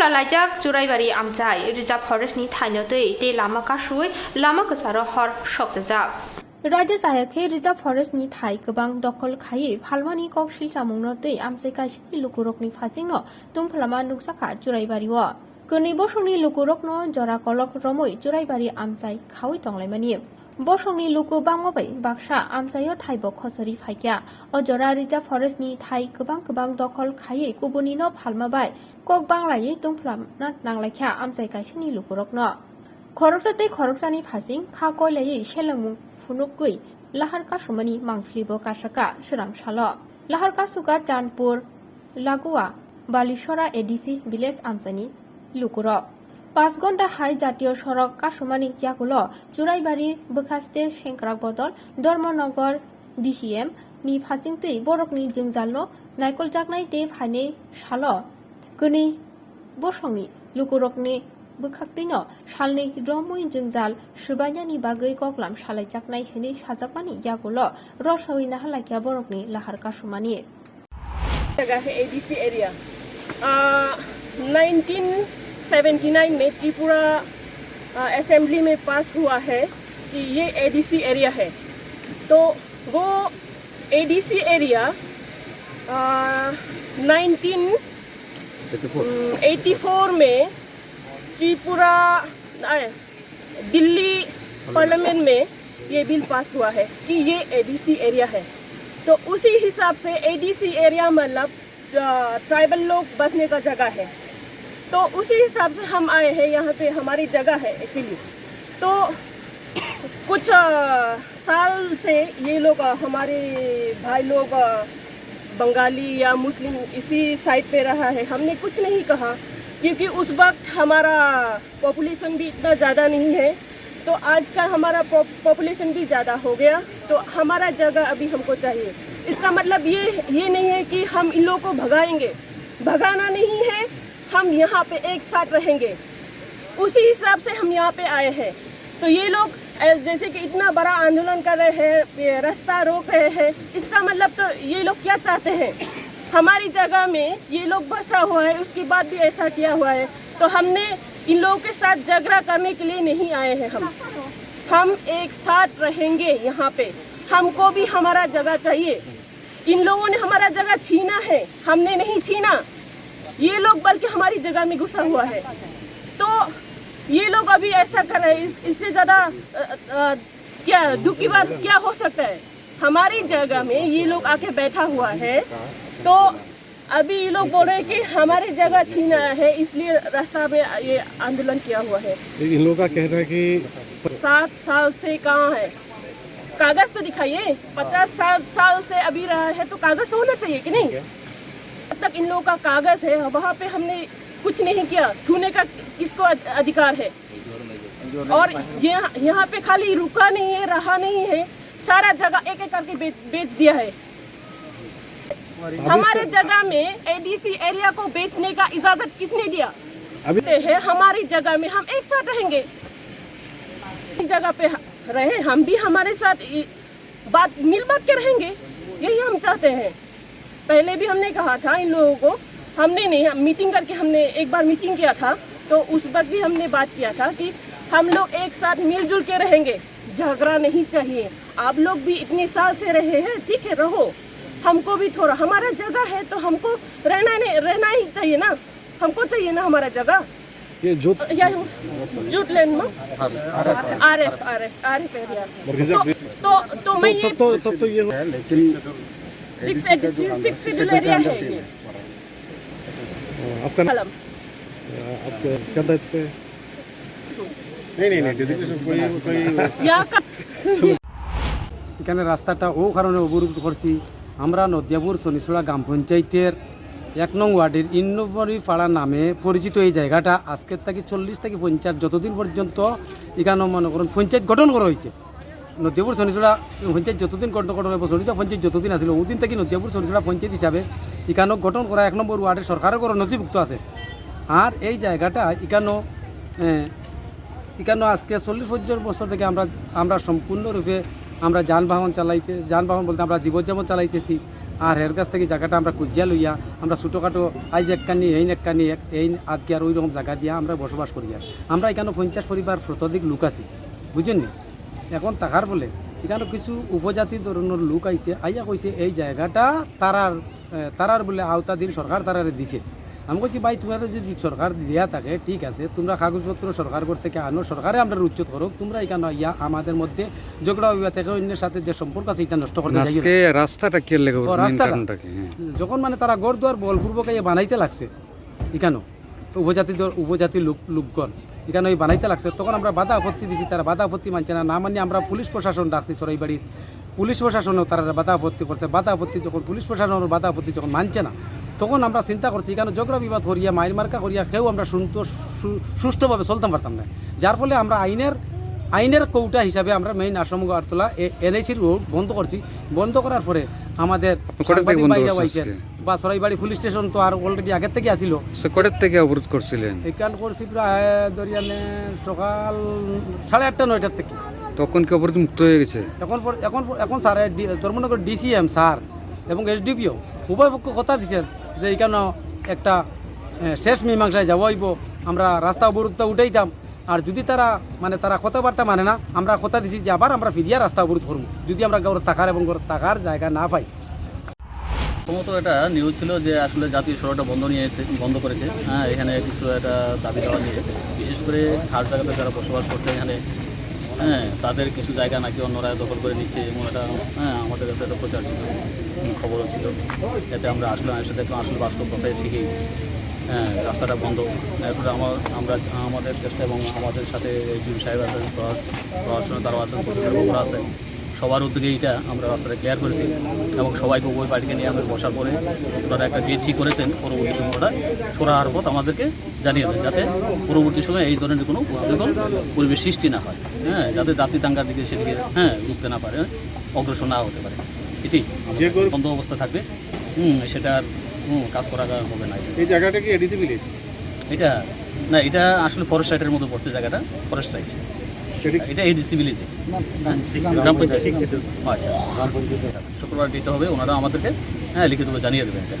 Tungfla Lajak, Juraivari Amzai, Rizab Horesni Tanote, De Lama Kashui, Lama Kasaro Hor Shok the Zak. Raja Sayake, Rizab Horesni Tai, Kabang Dokol Kai, Halwani Kok Shiltamung Note, Amzekashi, Lukurokni Fasino, Tungplama Nuksaka, Juraivari War. Kuni Boshoni Lukurokno, Jorakolok Romoi, Juraibari Amzai, Kawi Tonglemani. Boshoni Luku Bangobe, Baksha, Amzayo Taibo Kosori Fakia, or Jora Rizab Horesni Tai, Kabang Dokol Kai, Kubunino Palmabai. Kok Banglai Tungplam, not Nanglaka, Amzekashini Lukurokno. Korosate Korosani passing, Kakole, Shelamu, Funukui, Laharka Shumani, Mangflibo Kashaka, Shurang Shalo, Laharka Suga, Janpur, Lagua, Balishora Edisi, Biles Amzani, Lukuro. Pasgonda High Jatio Shorok, Kashumani Yakulo, Juraibari, Bukaste, Shankrak Botol, Dormonogor, DCM, Ni passing tea, Borokni Jungzalo, Nikol Jagnai Dave Hane, Shalo. Kuni Boshoni, Lukurokni, Bukaktino, Shalni, Dromui Jungjal, Shubanyani Bagay Koklam, Shalai Jaknai Hini, Shazakani, Yagulo, Roshoina Halakia Borokni, Laharka Shumani. ADC area 1979 में Tripura assembly में पास हुआ है कि ये ADC area है। तो वो ADC area 1984 में त्रिपुरा दिल्ली पार्लियामेंट में ये बिल पास हुआ है कि ये ADC एरिया है। तो उसी हिसाब से ADC एरिया मतलब ट्राइबल लोग बसने का जगह है। तो उसी हिसाब से हम आए हैं, यहाँ पे हमारी जगह है एक्चुअली। तो कुछ साल से ये लोग हमारे भाई लोग बंगाली या मुस्लिम इसी साइड पे रहा है। हमने कुछ नहीं कहा क्योंकि उस वक्त हमारा पॉपुलेशन भी इतना ज़्यादा नहीं है। तो आज का हमारा पॉपुलेशन भी ज़्यादा हो गया, तो हमारा जगह अभी हमको चाहिए। इसका मतलब ये नहीं है कि हम इन लोगों को भगाएंगे, भगाना नहीं है। हम यहाँ पे एक साथ रहेंगे, उसी हिसाब से हम यहाँ पे आए हैं। तो ये लोग जैसे कि इतना बड़ा आंदोलन कर रहे हैं, रास्ता रोक रहे हैं, इसका मतलब तो ये लोग क्या चाहते हैं? हमारी जगह में ये लोग बसा हुआ है, उसके बाद भी ऐसा किया हुआ है। तो हमने इन लोगों के साथ झगड़ा करने के लिए नहीं आए हैं। हम एक साथ रहेंगे यहाँ पे। हमको भी हमारा जगह चाहिए। इन लोगों ने हमारा जगह छीना है, हमने नहीं छीना। ये लोग बल्कि हमारी जगह में घुसा हुआ है। तो ये लोग अभी ऐसा कर रहे हैं, इससे ज़्यादा क्या दुख की बात क्या हो सकता है? हमारी जगह में ये लोग आके बैठा हुआ है। तो अभी ये लोग बोल रहे हैं कि हमारी जगह छीना है, इसलिए रास्ता में ये आंदोलन किया हुआ है। इन लोगों का कहना है कि 7 साल से कहाँ है? कागज तो दिखाइए। 50 साल से अभी रहा है तो कागज तो होना चाहिए कि नहीं? अब तक इन लोगों का कागज है, वहाँ पे हमने कुछ नहीं किया। छूने का किसको अधिकार है? और यहाँ पे खाली रुका नहीं है, रहा नहीं है, सारा जगह एक एक करके बेच दिया है। हमारे जगह में ADC एरिया को बेचने का इजाजत किसने दिया? अभी है हमारी जगह में हम एक साथ रहेंगे। इस जगह पे रहे, हम भी हमारे साथ मिल बात के रहेंगे, यही हम चाहते हैं। पहले भी हमने कहा था इन लोगों को, हमने नहीं, मीटिंग करके हमने एक बार मीटिंग किया था, तो उस वक्त भी हमने बात किया था कि हम लोग एक साथ मिलजुल के रहेंगे, झगड़ा नहीं चाहिए। आप लोग भी इतने साल से रहे हैं, ठीक है रहो, हमको भी थोड़ा हमारा जगह है तो हमको रहना ही चाहिए ना, हमको चाहिए ना हमारा जगह। ये जूट लैंड में RF एरिया। तो मैं ये तब तो ये 6 शेड्यूल एरिया है ये। आपका क्या दायित्व पे? नहीं এখানে রাস্তাটা ও কারণে অবরোধ করছি। আমরা নদিয়াপুর শনিশোলা গ্রাম পঞ্চায়েতের 1 নং ওয়ার্ডের ইন্নবরি পাড়া নামে পরিচিত এই জায়গাটা আজকের থেকে 40 থেকে 50 যতদিন পর্যন্ত এখানে মনে করুন পঞ্চায়েত গঠন করা হয়েছে। নদিয়াপুর শনিশোলা পঞ্চায়েত যতদিন গঠন করা হয়েছে, শনিশোলা পঞ্চায়েত যতদিন আসলে ওদিন থেকে নদিয়াপুর শনিশোলা পঞ্চায়েত হিসাবে এখানে গঠন করা 1 নম্বর ওয়ার্ডের সরকারের করে নথিভুক্ত আছে। আর এই জায়গাটা এখানে আজকে 40 বছর থেকে আমরা সম্পূর্ণরূপে আমরা যানবাহন বলতে আমরা জীবনযাপন চালাইতেছি। আর এর কাছ থেকে জায়গাটা আমরা কুজিয়া লইয়া আমরা ছোটোখাটো আইজ একখানি এই আজকে আর ওই রকম জায়গা দিয়া আমরা বসবাস করি। আর আমরা এখানে 50 পরিবার শতাধিক লোক আছি, বুঝছেন নি? এখন থাকার বলে এখানে কিছু উপজাতি ধরনের লোক আইছে, আইয়া কইছে এই জায়গাটা তারার বলে আওতাধীন সরকার তারারে দিছে। আমি বলছি ভাই তোমরা যদি সরকার দেওয়া থাকে ঠিক আছে, তোমরা কাগজপত্র সরকার থেকে আনো, সরকারে আমরা উচ্চত করো, তোমরা এখানে ইয়া আমাদের মধ্যে ঝগড়া বিবাদ থেকে অন্যের সাথে যে সম্পর্ক আছে এটা নষ্ট করতে যাই। আজকে রাস্তাটা কে লেগে রাস্তাটা যখন মানে তারা গড় দুয়ার বলপূর্বক বানাইতে লাগছে এখানে উপজাতি লোকগণ এখানে ওই বানাইতে লাগছে, তখন আমরা বাধা আপত্তি দিচ্ছি, তারা বাধা আপত্তি মানছে না। না মানে আমরা পুলিশ প্রশাসন ডাকছি, সরাইবাড়ির পুলিশ প্রশাসনও তারা বাধা আপত্তি করছে। বাধা আপত্তি যখন পুলিশ প্রশাসনের বাধা আপত্তি যখন মানছে না, তখন আমরা চিন্তা করছি এখানে ঝগড়া বিবাদ করিয়া মায়ের মার্কা করিয়া খেয়েও আমরা সুষ্ঠুভাবে চলতে পারতাম না। যার ফলে আমরা আইনের কৌটা হিসাবে আমরা মেইন আশ্রম গারতলা এনএসির রোড বন্ধ করছি। বন্ধ করার পরে আমাদের বা সরাইবাড়ি পুলিশ স্টেশন তো আর অলরেডি আগের থেকে আসিল। কোটার থেকে অবরোধ করছিলেন? এখান করছি প্রায় দরিয়ানে সকাল 8:30 9টার থেকে। তখন কি অবরোধ মুক্ত হয়ে গেছে? এখন স্যার ধর্মনগর ডিসিএম স্যার এবং এসডিপিও উভয় পক্ষ কথা দিচ্ছেন যে এখানে একটা শেষ মীমাংসায় যাব হইব, আমরা রাস্তা অবরোধটা উঠাইতাম। আর যদি তারা কথাবার্তা মানে না, আমরা কথা দিছি যে আবার আমরা ফিরিয়া রাস্তা অবরোধ করবো যদি আমরা থাকার এবং থাকার জায়গা না পাই। প্রথমত এটা নিউজ ছিল যে আসলে জাতীয় সড়কটা বন্ধ করেছে। হ্যাঁ, এখানে কিছু একটা দাবি দেওয়া নিয়ে, বিশেষ করে খাস জায়গাতে যারা বসবাস করছে এখানে, হ্যাঁ, তাদের কিছু জায়গা নাকি অন্যরা দখল করে নিচ্ছে এবং এটা আমাদের কাছে একটা প্রচার ছিল, খবরও ছিল। এতে আমরা আসলাম, এসে দেখলাম আসলে বাস্তব কথায় ঠিকই রাস্তাটা বন্ধ। এরপরে আমরা আমাদের চেষ্টা এবং আমাদের সাথে জুন সাহেব আছেন, প্রশাসন তারাও আছেন, প্রশাসনের আছেন, সবার উদ্যোগে এইটা আমরা রাস্তাটা ক্লিয়ার করেছি এবং সবাইকে উভয় পার্টিকে নিয়ে আমরা বসার পরে ওনারা একটা ডেট ঠিক করেছেন পরবর্তী সময় ওটা সরার পথ আমাদেরকে জানিয়ে দেন, যাতে পরবর্তী সময় এই ধরনের কোনো উচ্ছৃঙ্খল পরিবেশ সৃষ্টি না হয়, হ্যাঁ, যাতে জাতি দাঙ্গার দিকে সেদিকে ঢুকতে না পারে, অগ্রসর না হতে পারে। এটি বন্ধ অবস্থা থাকবে, সেটা আর কাজ করা হবে না। এই জায়গাটা কি এডিসি ভিলেজ? এটা না, এটা আসলে ফরেস্ট সাইটের মতো পড়ছে জায়গাটা, ফরেস্ট সাইট। এটা এডিসি ভিলেজে গ্রাম পঞ্চায়েত। আচ্ছা, শুক্রবার দিতে হবে, ওনারা আমাদেরকে লিখিতভাবে জানিয়ে দেবেন এটা।